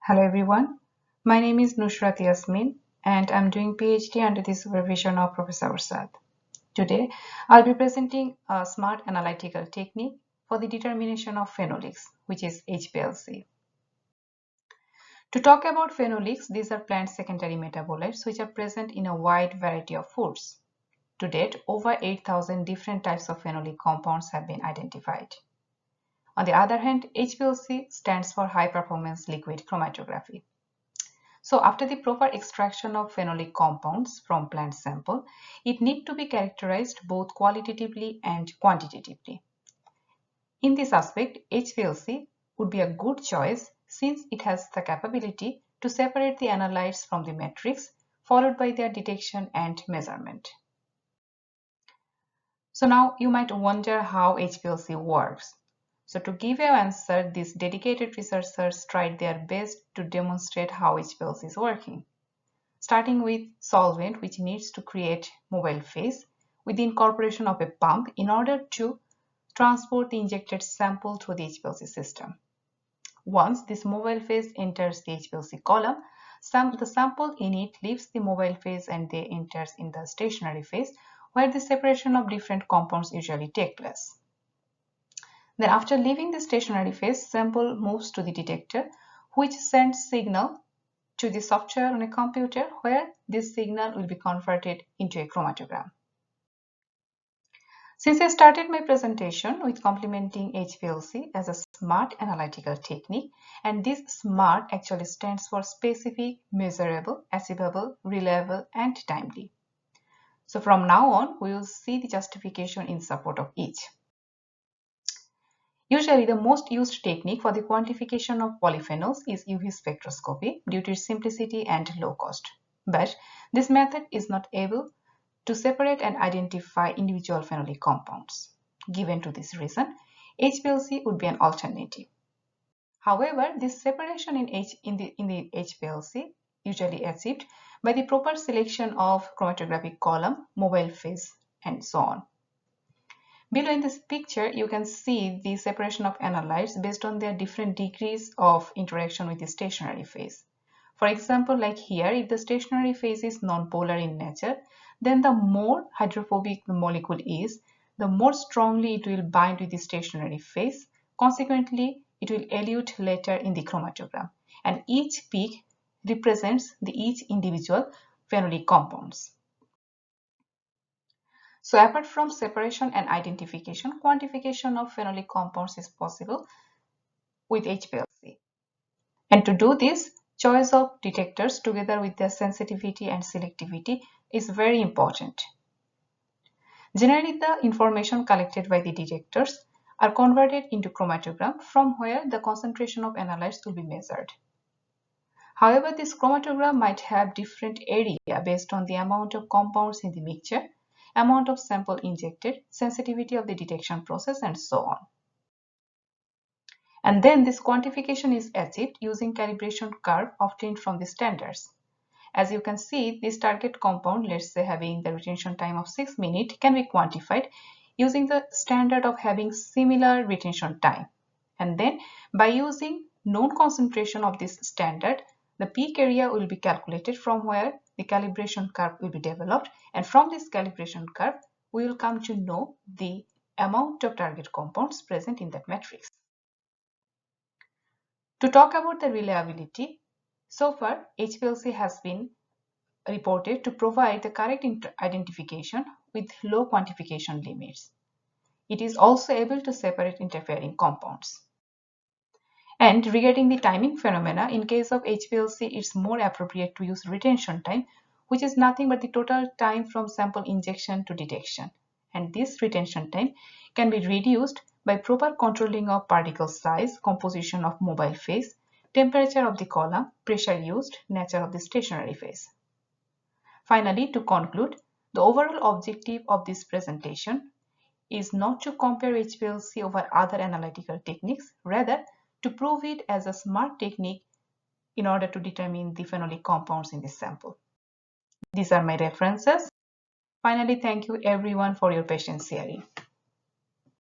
Hello everyone, my name is Nusrat Yasmin and I'm doing PhD under the supervision of Professor Ursad. Today, I'll be presenting a smart analytical technique for the determination of phenolics, which is Hplc. To talk about phenolics, these are plant secondary metabolites which are present in a wide variety of foods. To date, over 8,000 different types of phenolic compounds have been identified. On the other hand, Hplc stands for high performance liquid chromatography. So after the proper extraction of phenolic compounds from plant sample, it needs to be characterized both qualitatively and quantitatively. In this aspect, Hplc would be a good choice since it has the capability to separate the analytes from the matrix, followed by their detection and measurement. So now you might wonder how Hplc works. So to give your answer, these dedicated researchers tried their best to demonstrate how Hplc is working. Starting with solvent which needs to create mobile phase with the incorporation of a pump in order to transport the injected sample through the Hplc system. Once this mobile phase enters the Hplc column, the sample in it leaves the mobile phase and they enters in the stationary phase where the separation of different compounds usually take place. Then after leaving the stationary phase, sample moves to the detector which sends signal to the software on a computer where this signal will be converted into a chromatogram. Since I started my presentation with complementing Hplc as a smart analytical technique, and this SMART actually stands for specific, measurable, achievable, reliable, and timely. So from now on, we will see the justification in support of each. Usually, the most used technique for the quantification of polyphenols is UV spectroscopy due to its simplicity and low cost. But this method is not able to separate and identify individual phenolic compounds. Given to this reason, Hplc would be an alternative. However, this separation in the Hplc usually achieved by the proper selection of chromatographic column, mobile phase, and so on. Below in this picture, you can see the separation of analytes based on their different degrees of interaction with the stationary phase. For example, like here, if the stationary phase is nonpolar in nature, then the more hydrophobic the molecule is, the more strongly it will bind with the stationary phase. Consequently, it will elute later in the chromatogram, and each peak represents each individual phenolic compounds. So apart from separation and identification, quantification of phenolic compounds is possible with Hplc. And to do this, choice of detectors together with their sensitivity and selectivity is very important. Generally, the information collected by the detectors are converted into chromatogram from where the concentration of analytes will be measured. However, this chromatogram might have different area based on the amount of compounds in the mixture, amount of sample injected, sensitivity of the detection process, and so on. And then this quantification is achieved using calibration curve obtained from the standards. As you can see, this target compound, let's say having the retention time of 6 minutes, can be quantified using the standard of having similar retention time. And then by using known concentration of this standard, the peak area will be calculated from where the calibration curve will be developed, and from this calibration curve we will come to know the amount of target compounds present in that matrix. To talk about the reliability, so far Hplc has been reported to provide the correct identification with low quantification limits. It is also able to separate interfering compounds. And regarding the timing phenomena, in case of Hplc, it's more appropriate to use retention time, which is nothing but the total time from sample injection to detection. And this retention time can be reduced by proper controlling of particle size, composition of mobile phase, temperature of the column, pressure used, nature of the stationary phase. Finally, to conclude, the overall objective of this presentation is not to compare Hplc over other analytical techniques, rather to prove it as a smart technique in order to determine the phenolic compounds in this sample. These are my references. Finally, thank you everyone for your patience hearing.